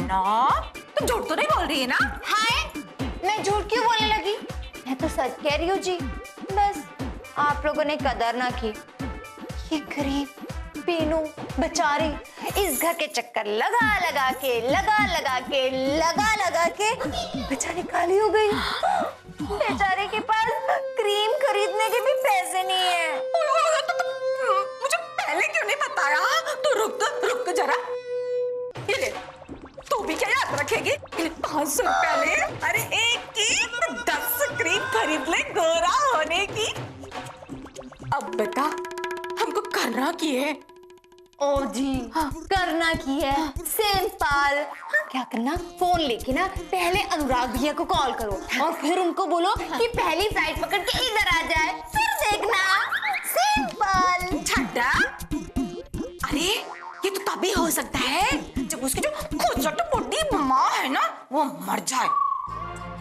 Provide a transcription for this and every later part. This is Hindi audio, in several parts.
ना तुम झूठ तो नहीं बोल रही है ना? हाय, मैं झूठ क्यों बोलने लगी? मैं तो सच कह रही हूँ जी। बस आप लोगों ने कदर ना की। ये गरीब पीनू बेचारी इस घर के चक्कर लगा लगा के बेचारी काली हो गई। बेचारे के पास क्रीम खरीदने के भी पैसे नहीं है। मुझे पहले क्यों नहीं बताया? तू रुक जरा। ये ले, तू भी क्या याद रखेगी? 500 रुपया ले। अरे एक की 10 क्रीम खरीद ले गोरा होने की। अब बेटा हमको करना की है। ओ जी हाँ, करना की है सिंपल। क्या करना, फोन लेके ना पहले अनुराग भैया को कॉल करो और फिर उनको बोलो कि पहली फ्लाइट पकड़ के इधर आ जाए, फिर देखना। सिंपल। छड्डा, अरे ये तो तभी हो सकता है जब उसकी जो खुद मोटी माँ है ना वो मर जाए,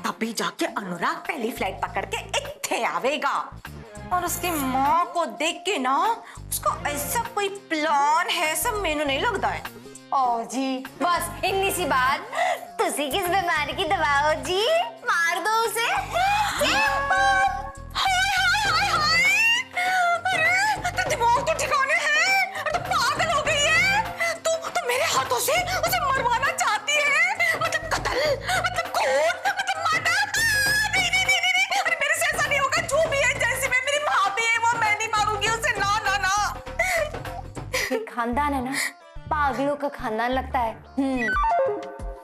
तभी जाके अनुराग पहली फ्लाइट पकड़ के इत्थे आवेगा। और उसकी माँ को देख के ना उसको ऐसा कोई प्लान है सब मैंने नहीं लगता है। ओ जी बस इतनी सी बात। तुसी किस बीमारी की दवा हो जी? मार दो उसे। सिंपल। अरे तो दिमाग तो ठिकाने है, तो पागल हो गई है। तू मेरे हाथों से उसे मरवाना चाहती है, मतलब कत्ल, मतलब खून, मतलब मर्डर। नहीं। अरे मेरे से ऐसा नहीं होगा। जो भी है, जैसी मैं मेरी माँ भी है वो मैं नहीं मारूंगी उसे। ना। ये खानदान है ना, पागलों का खानदान लगता है।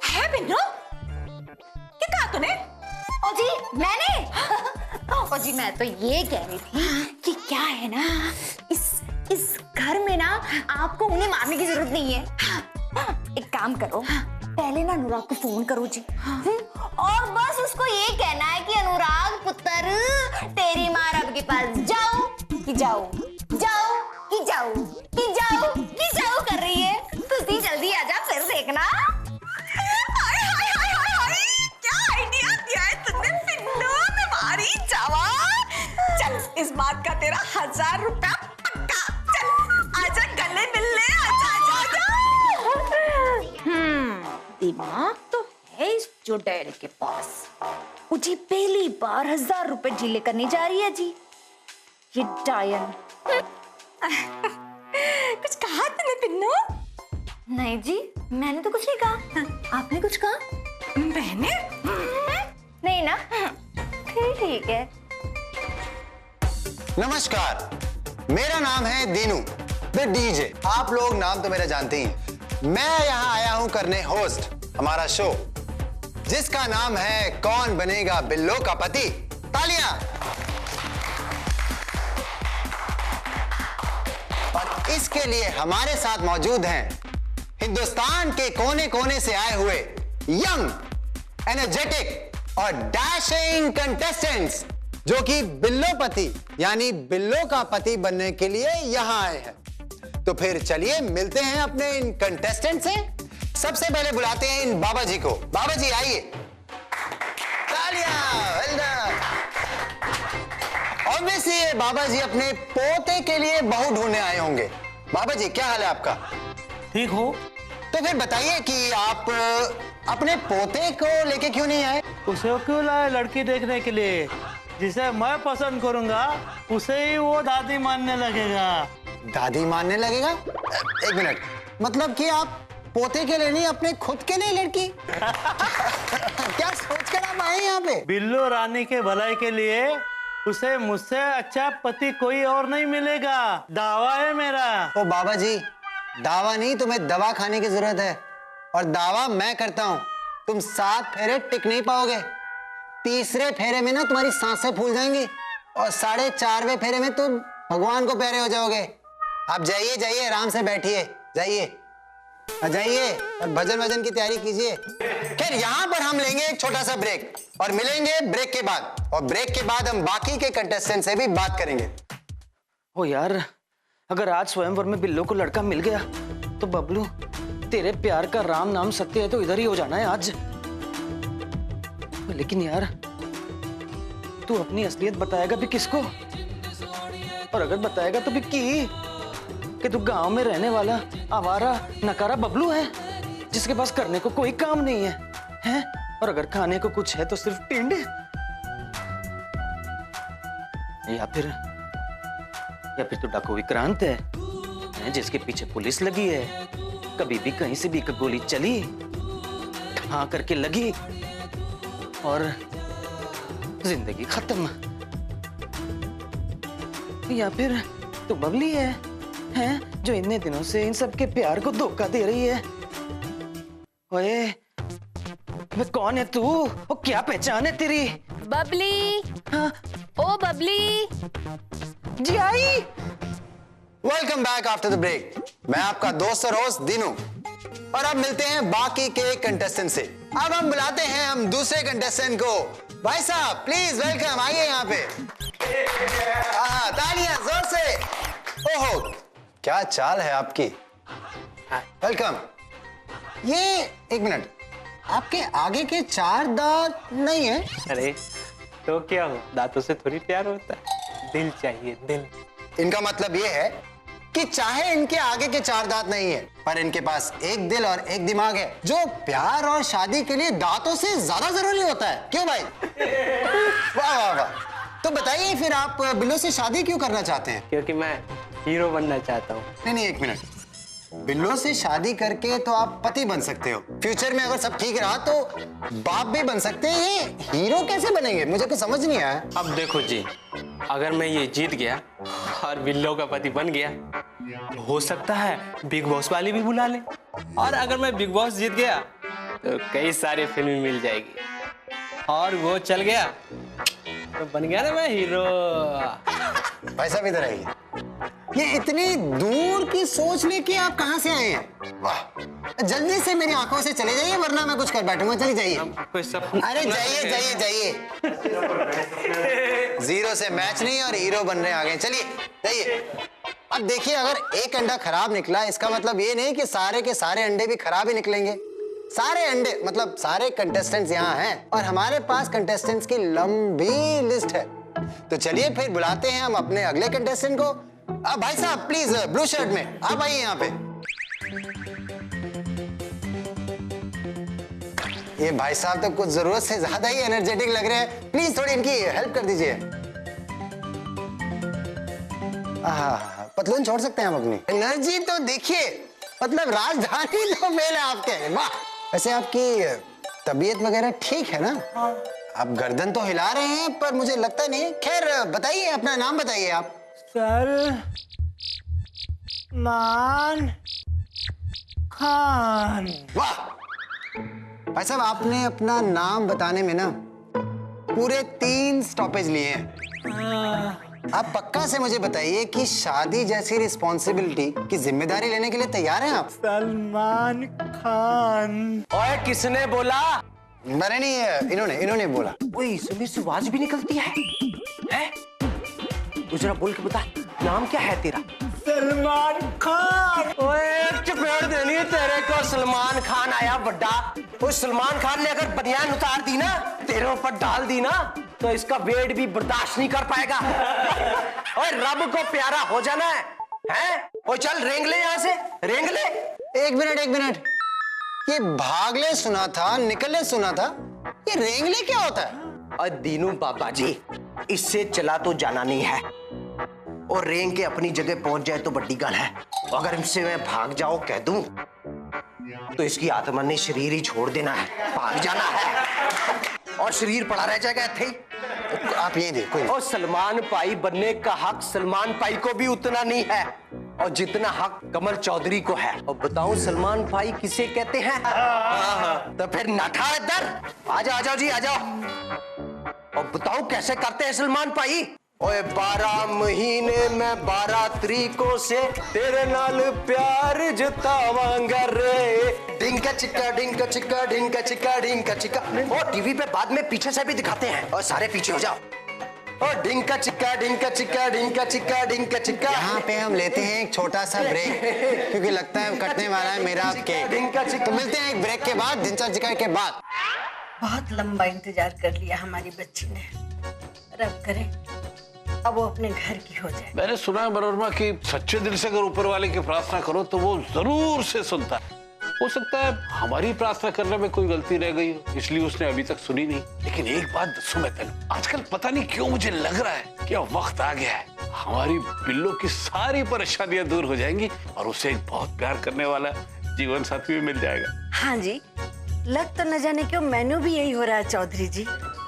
है बिन्नू? क्या कहा तूने? ओ जी मैंने ओ जी मैं तो ये कह रही थी कि क्या है ना, इस घर में ना आपको उन्हें मारने की जरूरत नहीं है। एक काम करो, पहले ना अनुराग को फोन करो जी। और बस उसको ये कहना है कि अनुराग पुत्र तेरी माँ रब के पास जाओ कि जाओ कर रही है। तुझी जल्दी आजा फिर देखना। हाय, क्या आइडिया दिया है तुमने पिन्नू, तुम्हारी जवान। चल इस बात का तेरा 1000 रुपया पक्का। चल आजा गले मिल ले, आजा। दिमाग तो है इस चुड़ैल के पास। मुझे पहली बार 1000 रुपए डीले करने जा रही है जी ये डायन। कुछ कहा तूने पिन्नू? नहीं जी मैंने तो कुछ नहीं कहा। आपने कुछ कहा? मैंने नहीं ना, फिर ठीक है। नमस्कार, मेरा नाम है दीनू द डीजे। आप लोग नाम तो मेरा जानते ही हैं। मैं यहाँ आया हूँ करने होस्ट हमारा शो, जिसका नाम है कौन बनेगा बिल्लो का पति। तालियां। और इसके लिए हमारे साथ मौजूद हैं हिंदुस्तान के कोने कोने से आए हुए यंग, एनर्जेटिक और डैशिंग कंटेस्टेंट्स, जो कि बिल्लोपति यानी बिल्लो का पति बनने के लिए यहां आए हैं। तो फिर चलिए मिलते हैं अपने इन कंटेस्टेंट से। सबसे पहले बुलाते हैं इन बाबा जी को। बाबा जी आइए। तालियां। Well done. ऑब्वियसली ये बाबा जी अपने पोते के लिए बहू ढूंढने आए होंगे। बाबा जी क्या हाल है आपका? ठीक हो? तो फिर बताइए कि आप अपने पोते को लेके क्यों नहीं आए? उसे क्यों लाए? लड़की देखने के लिए। जिसे मैं पसंद करूंगा उसे ही वो दादी मानने लगेगा। दादी मानने लगेगा? एक मिनट, मतलब कि आप पोते के लिए नहीं अपने खुद के लिए लड़की? क्या सोचकर आप आए यहाँ पे? बिल्लो रानी के भलाई के लिए उसे मुझसे अच्छा पति कोई और नहीं मिलेगा, दावा है मेरा। ओ बाबा जी, दावा नहीं, तुम्हें दवा खाने की जरूरत है। और दावा मैं करता हूँ, तुम 7 फेरे टिक नहीं पाओगे। 3रे फेरे में ना तुम्हारी सांसें फूल जाएंगी और 4.5वें फेरे में तुम भगवान को प्यारे हो जाओगे। आप जाइए, आराम से बैठिए, जाइए और भजन वजन की तैयारी कीजिए। खैर यहाँ पर हम लेंगे एक छोटा सा ब्रेक और मिलेंगे ब्रेक के बाद। और ब्रेक के बाद हम बाकी के कंटेस्टेंट से भी बात करेंगे। ओ यार, अगर आज स्वयंवर में बिल्लो को लड़का मिल गया तो बबलू, तेरे प्यार का राम नाम सत्य है तो इधर ही हो जाना है आज। लेकिन यार, तू अपनी असलियत बताएगा भी किसको? और अगर बताएगा तो भी कि तू गांव में रहने वाला आवारा नकारा बबलू है। जिसके पास करने को कोई काम नहीं है, हैं? और अगर खाने को कुछ है तो सिर्फ टिंड, या फिर तो डाकू विक्रांत है, जिसके पीछे पुलिस लगी है। कभी भी कहीं से भी एक गोली चली, हाँ करके लगी और जिंदगी खत्म। या फिर तो बबली है, जो इतने दिनों से इन सब के प्यार को धोखा दे रही है। ओए, वे कौन है तू? वो क्या पहचान है तेरी? बबली, हाँ? ओ बबली। जी आई। Welcome back after the break. मैं आपका दोस्त और होस्ट दीनू, और अब मिलते हैं बाकी के कंटेस्टेंट से। अब हम बुलाते हैं हम दूसरे कंटेस्टेंट को। भाई साहब प्लीज वेलकम, आइए यहाँ पे। तालियां जोर से। ओहो, क्या चाल है आपकी। वेलकम। ये एक मिनट, आपके आगे के 4 दांत नहीं है? अरे तो क्या हो, दांतों से थोड़ी प्यार होता है, दिल चाहिए, दिल। इनका मतलब ये है कि चाहे इनके आगे के 4 दांत नहीं है, पर इनके पास एक दिल और एक दिमाग है, जो प्यार और शादी के लिए दांतों से ज्यादा जरूरी होता है। क्यों भाई? वाह वाह वाह। तो बताइए फिर आप बिल्लो से शादी क्यों करना चाहते हैं? क्योंकि मैं हीरो बनना चाहता हूँ। नहीं, एक मिनट। बिल्लो से शादी करके तो आप पति बन सकते हो, फ्यूचर में अगर सब ठीक रहा तो बाप भी बन सकते हैं। ये हीरो कैसे बनेंगे, मुझे कुछ समझ नहीं आया। अब देखो जी, अगर मैं ये जीत गया और बिल्लो का पति बन गया, तो हो सकता है बिग बॉस वाली भी बुला ले, और अगर मैं बिग बॉस जीत गया तो कई सारी फिल्में मिल जाएगी, और वो चल गया तो बन गया ना मैं हीरो। भाई साहब इधर आइए। ये इतनी दूर की सोच लेके आप कहाँ से आए हैं? वाह, जल्दी से मेरी आंखों से चले जाइए, वरना मैं कुछ कर बैठूंगा। चलिए जाइए। अरे जाइए जाइए जाइए। जीरो से मैच नहीं और हीरो बनने आ गए। चलिए जाइए। अब देखिए, अगर एक अंडा खराब निकला, इसका मतलब ये नहीं कि सारे के सारे अंडे भी खराब ही निकलेंगे। सारे अंडे मतलब सारे कंटेस्टेंट्स यहाँ हैं, और हमारे पास कंटेस्टेंट्स की लंबी लिस्ट है। तो चलिए फिर बुलाते हैं हम अपने अगले कंटेस्टेंट को। भाई साहब प्लीज, ब्लू शर्ट में आप आइए यहाँ पे। ये भाई साहब तो कुछ जरूरत से ज्यादा ही एनर्जेटिक लग रहे हैं, प्लीज थोड़ी इनकी हेल्प कर दीजिए। पतलून छोड़ सकते हैं हम अपनी। एनर्जी तो देखिए, मतलब राजधानी तो मेल है आपके। वाह। वैसे आपकी तबीयत वगैरह ठीक है ना? आप गर्दन तो हिला रहे हैं, पर मुझे लगता नहीं। खैर बताइए, अपना नाम बताइए आप। सलमान खान। वाह भाई साहब, आपने अपना नाम बताने में ना पूरे 3 स्टॉपेज लिए हैं। आप पक्का से मुझे बताइए कि शादी जैसी रिस्पॉन्सिबिलिटी की जिम्मेदारी लेने के लिए तैयार हैं आप? सलमान खान। ओए, किसने बोला? मैंने नहीं, इन्होंने बोला। ओए, इसमें से आवाज भी निकलती है? तू जरा बोल के बता, नाम क्या है तेरा? सलमान खान। ओए, चपेट देनी है तेरे को। सलमान खान आया बड्डा। उस सलमान खान ने अगर बनियान उतार दी ना, तेरे ऊपर डाल दी ना, तो इसका वेट भी बर्दाश्त नहीं कर पाएगा। ओए, रब को प्यारा हो जाना है, हैं? ओए चल, रेंग ले यहाँ से, रेंग ले। एक मिनट। ये भागले सुना था, निकले सुना था, ये रेंगले क्या होता है? और दीनू बाबा जी, इससे चला तो जाना नहीं है, और रेंग के अपनी जगह पहुंच जाए तो बड़ी गल है। अगर इनसे मैं भाग जाओ कह दूं, तो इसकी आत्मा ने शरीर ही छोड़ देना है, भाग जाना है, और शरीर पड़ा रह जाएगा थे। तो आप ये देखो। और सलमान भाई बनने का हक सलमान भाई को भी उतना नहीं है, और जितना हक कमल चौधरी को है। और बताऊं सलमान भाई किसे कहते हैं? तो फिर नठा इधर आ जाओ जी, आ जाओ। और बताऊं कैसे करते हैं सलमान भाई? ओए, 12 महीने में 12 तरीकों से तेरे नाल प्यार जतावांगा रे। डिंका चिक्का डिंका चिक्का डिंका चिक्का डिंका चिक्का। और टीवी पे बाद में पीछे से भी दिखाते हैं, और सारे पीछे हो जाओ। और डिंका चिक्का डिंका चिक्का डिंका चिक्का डिंका चिक्का। यहाँ पे हम लेते हैं एक छोटा सा ब्रेक, क्योंकि लगता है कटने वाला है मेरा केक। तो मिलते हैं एक ब्रेक के बाद, दिनचर्या के बाद। बहुत लंबा इंतजार कर लिया हमारी बच्ची ने, रब करे अब वो अपने घर की हो जाए। मैंने सुना है मनोरमा कि सच्चे दिल से अगर ऊपर वाले की प्रार्थना करो तो वो जरूर से सुनता है। हो सकता है हमारी प्रार्थना करने में कोई गलती रह गई हो, इसलिए उसने अभी तक सुनी नहीं। लेकिन एक बात दसो मैं तेन, आजकल पता नहीं क्यों मुझे लग रहा है कि अब वक्त आ गया है, हमारी बिल्लो की सारी परेशानियां दूर हो जाएंगी और उसे एक बहुत प्यार करने वाला जीवन साथी भी मिल जाएगा। हाँ जी, लग तो न जाने क्यों मैनू भी यही हो रहा है चौधरी जी।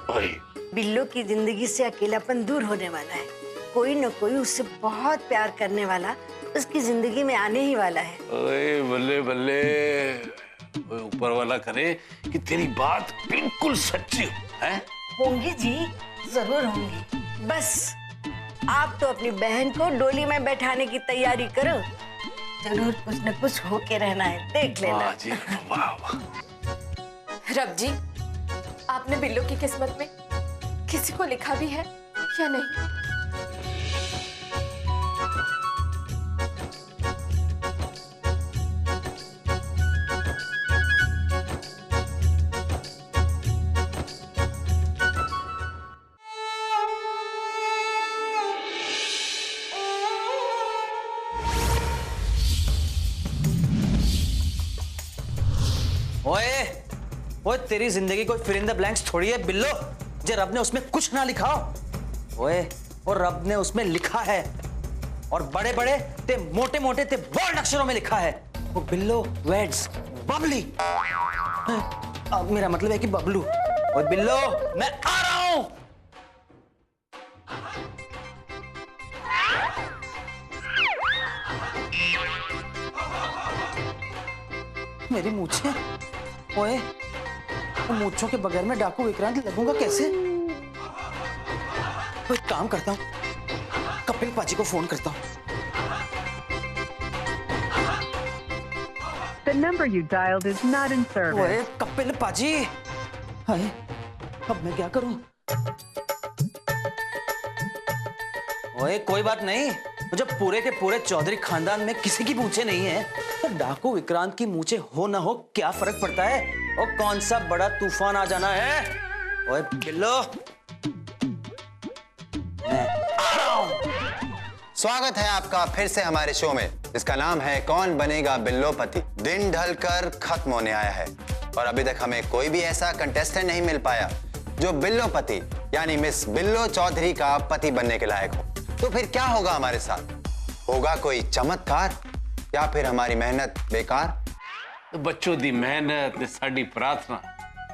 वही बिल्लो की जिंदगी से अकेलापन दूर होने वाला है, कोई न कोई उससे बहुत प्यार करने वाला उसकी जिंदगी में आने ही वाला है। ओए बल्ले बल्ले, ओए ऊपर वाला करे कि तेरी बात बिल्कुल सच्ची हो, हैं? होंगी जी, जरूर होंगी। बस आप तो अपनी बहन को डोली में बैठाने की तैयारी करो, जरूर कुछ न कुछ होके रहना है, देख लेना। वाह जी, वाह वाह। रब जी, आपने बिल्लो की किस्मत में किसी को लिखा भी है या नहीं? ओए ओए, तेरी जिंदगी कोई फिर इन द ब्लैंक्स थोड़ी है बिल्लो, जे रब ने उसमें कुछ ना लिखा हो। ओए, और रब ने उसमें लिखा है, और बड़े बड़े ते मोटे मोटे ते बोल्ड अक्षरों में लिखा है, वो बिल्लो वेड्स बबली। अब मेरा मतलब है कि बबलू। ओए बिल्लो, मैं आ रहा हूं। मेरी मूछें, ओए, तो मूछों के बगैर में डाकू विक्रांत लगूंगा कैसे? तो एक काम करता हूं, कपिल पाजी को फोन करता हूं। The number you dialed is not in service. ओए कपिल पाजी, हाय, अब मैं क्या करूं? ओए कोई बात नहीं, मुझे पूरे के पूरे चौधरी खानदान में किसी की मूछें नहीं है, तो डाकू विक्रांत की मूछें हो ना हो क्या फर्क पड़ता है? और कौन सा बड़ा तूफान आ जाना है? ओए बिल्लो, मैं आ रहा हूं। स्वागत है आपका फिर से हमारे शो में, जिसका नाम है कौन बनेगा बिल्लोपति। दिन ढलकर खत्म होने आया है और अभी तक हमें कोई भी ऐसा कंटेस्टेंट नहीं मिल पाया जो बिल्लोपति यानी मिस बिल्लो चौधरी का पति बनने के लायक हो। तो फिर क्या होगा हमारे साथ? होगा कोई चमत्कार या फिर हमारी मेहनत बेकार? तो बच्चों दी मेहनत ने साडी प्रार्थना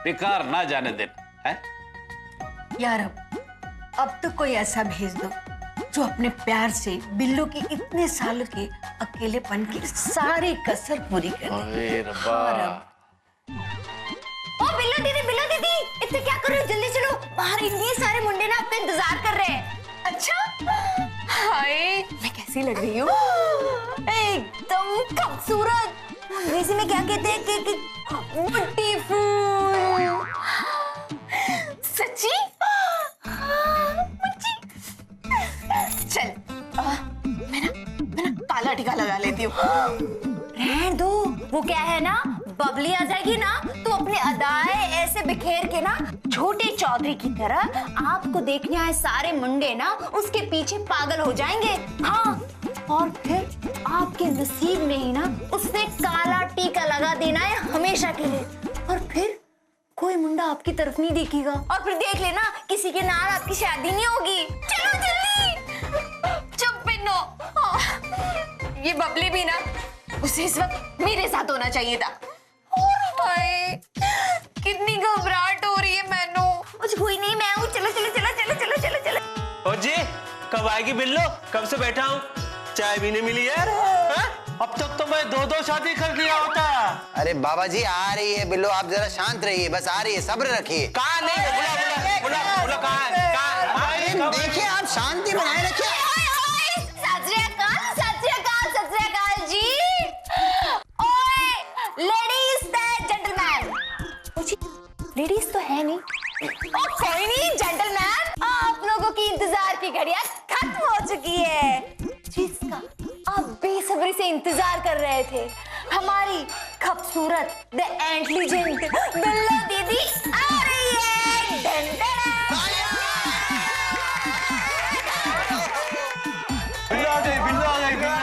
बेकार ना जाने देना है। यार अब तो कोई ऐसा भेज दो जो अपने प्यार से बिल्लो की इतने सालों के अकेलेपन की सारी कसर पूरी कर दे। अरे रब्बा, ओ बिल्लो दीदी, इतने क्या कर रहे हो? जल्दी चलो, बाहर इतने सारे मुंडे ना आपका इंतजार कर रहे हैं। अच्छा, हाय, मैं कैसी लग रही हूँ? एकदम खूबसूरत। अंग्रेजी में क्या कहते हैं कि ब्यूटीफुल। सच्ची? चल, मैं ना काला टीका लगा लेती हूँ। रहने दो, वो क्या है ना, बबली आ जाएगी ना तो अपने अदाएं ऐसे बिखेर के ना छोटे चौधरी की तरह आपको देखने आए सारे मुंडे ना उसके पीछे पागल हो जाएंगे। हाँ, और फिर आपके नसीब में ही ना उसने काला टीका लगा देना है हमेशा के लिए, और फिर कोई मुंडा आपकी तरफ नहीं देखेगा, और फिर देख लेना किसी के नाल आपकी शादी नहीं होगी। चलो जल्दी। चुप बिन्नो। ये बबली भी ना, उसे इस वक्त मेरे साथ होना चाहिए था। हाय, कितनी घबराहट हो रही है मैनू। कुछ कोई नहीं, मैं हूँ। चलो चलो चलो चलो चलो चलो चलो। ओ जी, कब आएगी बिल्लो? कब से बैठा हूँ, चाय भी नहीं मिली यार। अब तक तो मैं 2-2 शादी कर लिया होता। अरे बाबा जी आ रही है बिल्लो, आप जरा शांत रहिए, बस आ रही है, सब्र रखिए। कहाँ नहीं? बुला कहाँ है? कहाँ? देखिए आप शांति बनाए रखिए। सत श्री अकाल जी। ओए लेडीज एंड जेंटलमैन। लेडीज तो है नहीं। ओ कोई नहीं जेंटलमैन, आप लोगों की इंतजार की घड़ियां खत्म हो चुकी है, जिसका आप बेसब्री से इंतजार कर रहे थे। हमारी खूबसूरत द इंटेलिजेंट बिल्लो दीदी आ रही है। Done done. बिल्लो आ गई, बिल्लो आ गई, बिल्लो।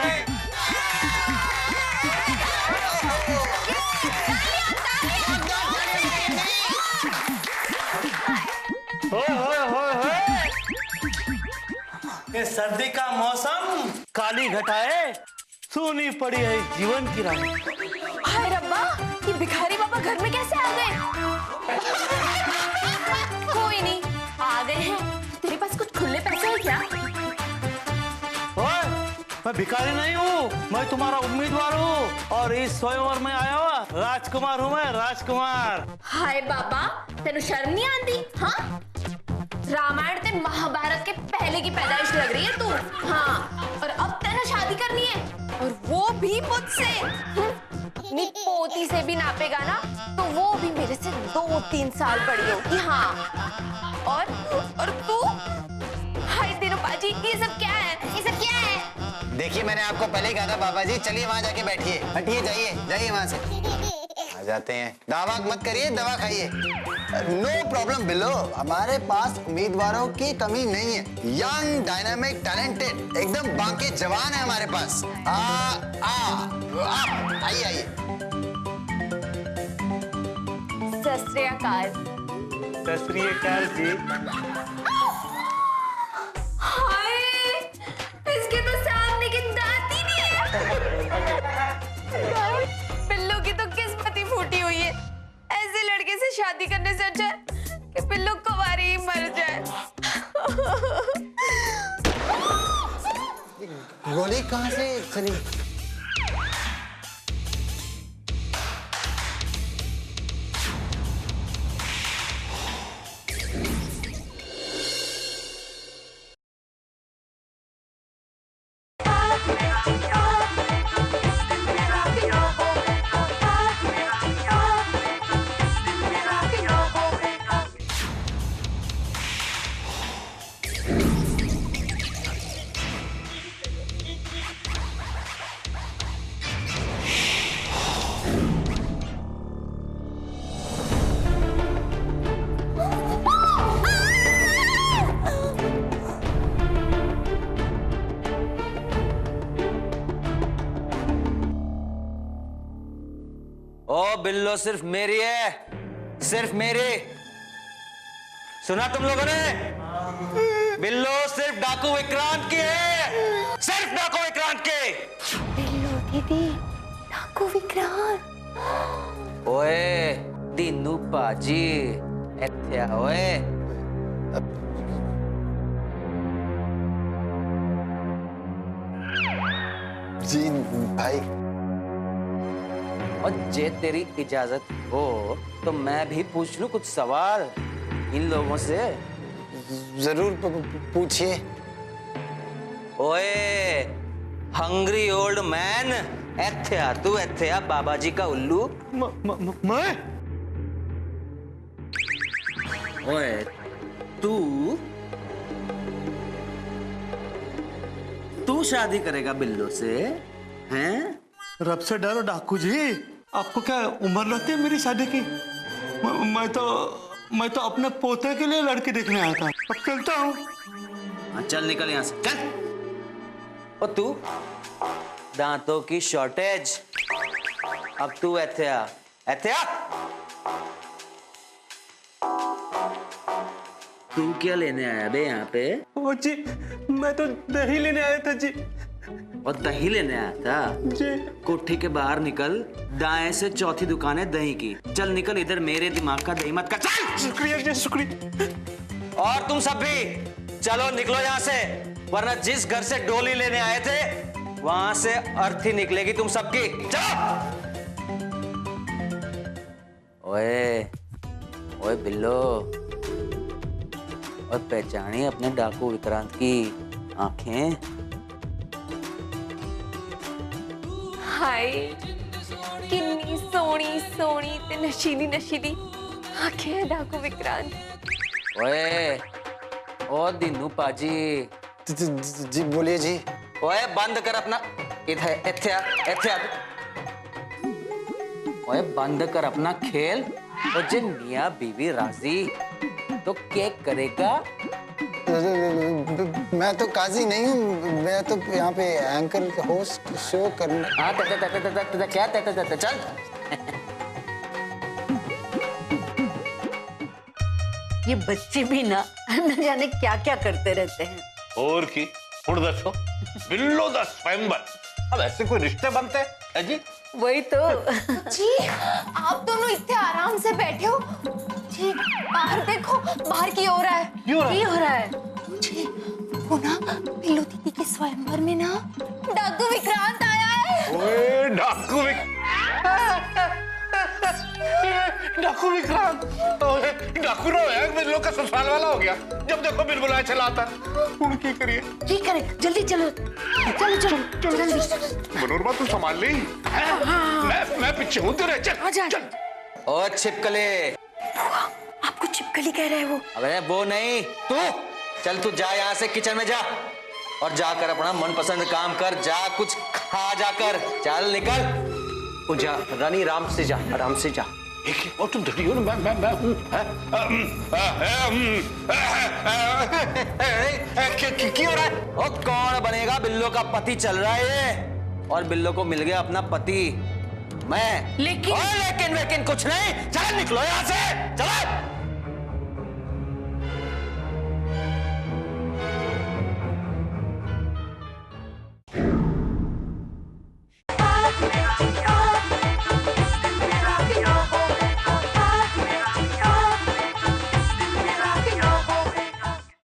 सर्दी का मौसम, काली घटाए सूनी पड़ी है जीवन की रानी। हाय रब्बा, ये भिखारी बाबा घर में कैसे आ गए? कोई नहीं, आ गए हैं। तेरे पास कुछ खुले पैसे है क्या? ओए, मैं भिखारी नहीं हूँ, मैं तुम्हारा उम्मीदवार हूँ और इस स्वयंवर में आया हुआ राजकुमार हूँ मैं, राजकुमार। हाय बाबा, तेनु शर्म नहीं आती? हाँ, रामायण ते महाभारत के पहले की पैदाइश लग रही है तू। हाँ, और अब तेने शादी करनी है, और वो भी मुझसे। अपनी पोती से भी नापेगा ना तो वो भी मेरे से 2-3 साल बड़ी होगी। हाँ, और तू? हाय तेनु पाजी, ये सब क्या है? ये सब क्या है? देखिए, मैंने आपको पहले ही कहा था बाबा जी, चलिए वहां जाके बैठिए। हटिए, जाइए जाइए वहां से। आ जाते हैं। दावा मत करिए, दवा खाइए। नो प्रॉब्लम बिल्लो, हमारे पास उम्मीदवारों की कमी नहीं है। यंग, डायनामिक, टैलेंटेड, एकदम बांके जवान है हमारे पास। आइए आइए। सत श्री अकाल। सत श्री अकाल जी। हाय, इसके तो सामने के दांत ही नहीं है। पिल्लू की तो किस्मत ही फूटी हुई है। ऐसे लड़के से शादी करने से अच्छा है कि पिल्लू कुंवारी ही मर जाए। गोली कहाँ से चली? ओ बिल्लो सिर्फ मेरी है, सिर्फ मेरी। सुना तुम लोगों ने? बिल्लो सिर्फ डाकू विक्रांत की है, सिर्फ डाकू विक्रांत की। पिल्लू दीदी, डाकू विक्रांत। ओए दीनू पाजी, इत्थे आ ओए। जी भाई। और जे तेरी इजाजत हो तो मैं भी पूछ लूं कुछ सवाल इन लोगों से? जरूर पूछिए। ओए हंग्री ओल्ड मैन, इत्थे आ तू, इत्थे आ बाबा जी का उल्लू। मैं? ओए तू शादी करेगा बिल्लो से, हैं? रब से डरो डाकू जी, आपको क्या उम्र लगती है मेरी शादी की? मैं तो अपने पोते के लिए लड़की देखने आया था। अब चलता हूँ। हाँ, चल निकल यहाँ से, चल। और तू दांतों की शॉर्टेज, अब तू इत्थे आ, इत्थे आ। तू क्या लेने आया बे यहाँ पे? ओ जी, मैं तो दही लेने आया था जी। और दही लेने आया था जी। कोठी के बाहर निकल, दाएं से चौथी दुकान है दही की। चल निकल इधर, मेरे दिमाग का दही मत कर, चल। शुक्रिया जी, शुक्रिया। और तुम सब भी चलो, निकलो यहाँ से, वरना जिस घर से डोली लेने आए थे वहां से अर्थी निकलेगी तुम सबकी। चलो। ओए ओए बिल्लो, और पहचानी अपने डाकू विक्रांत की आंखें? हाय, कितनी सोनी सोनी ते नशीली नशीली आंखें हैं डाकू विक्रांत। ओए ओ दीनू पाजी। जी बोलिए जी। ओए बंद कर अपना, इधर इत्थे आ, इत्थे आ। ओए बंद कर अपना खेल, और जे मियां बीवी राजी तो केक करेगा। मैं तो काजी नहीं हूँ, मैं तो यहाँ पे एंकर होस्ट शो करना। हाँ क्या चल। ये बच्चे भी ना न जाने क्या क्या करते रहते हैं। और की ਹੁਣ ਦੱਸੋ ਬਿੱਲੋ ਦਾ स्वयंवर अब ऐसे कोई रिश्ते बनते हैं जी? वही तो। जी आप दोनों इतने आराम से बैठे हो जी, बाहर देखो, बाहर की हो रहा है। ये हो रहा है जी वो ना बिल्लो दीदी के स्वयंवर में ना डाकू विक्रांत आया है। ओए डाकू डाकू विक्रांत, ओए डाकू रो है, बिल्लो का ससुराल वाला हो गया। जब देखो बिल बुलाए चलाता। उनकी करिए ये करे, जल्दी चलो चलो चलो जल्दी। मनोरमा तू संभाल ली। मैं पीछे हूँ तेरे, चल चल। ओ छिपकले, आपको चिपकली कह रहे हैं वो? अबे वो नहीं, तू चल, तू जा यहाँ से, किचन में जा और जाकर अपना मनपसंद काम कर, जा कुछ खा जाकर, चल निकल। ओ जा रानी, आराम से जा, आराम से जा। एक और तुम डरी हो ना, मैं हूँ। क्यों हो रहा है? ओ कौन बनेगा? बिल्लो का पति चल रहा है ये, और बिल्लो को मिल गया अपना पति, मैं। लेकिन लेकिन कुछ नहीं, चल निकलो यहाँ से, चलो।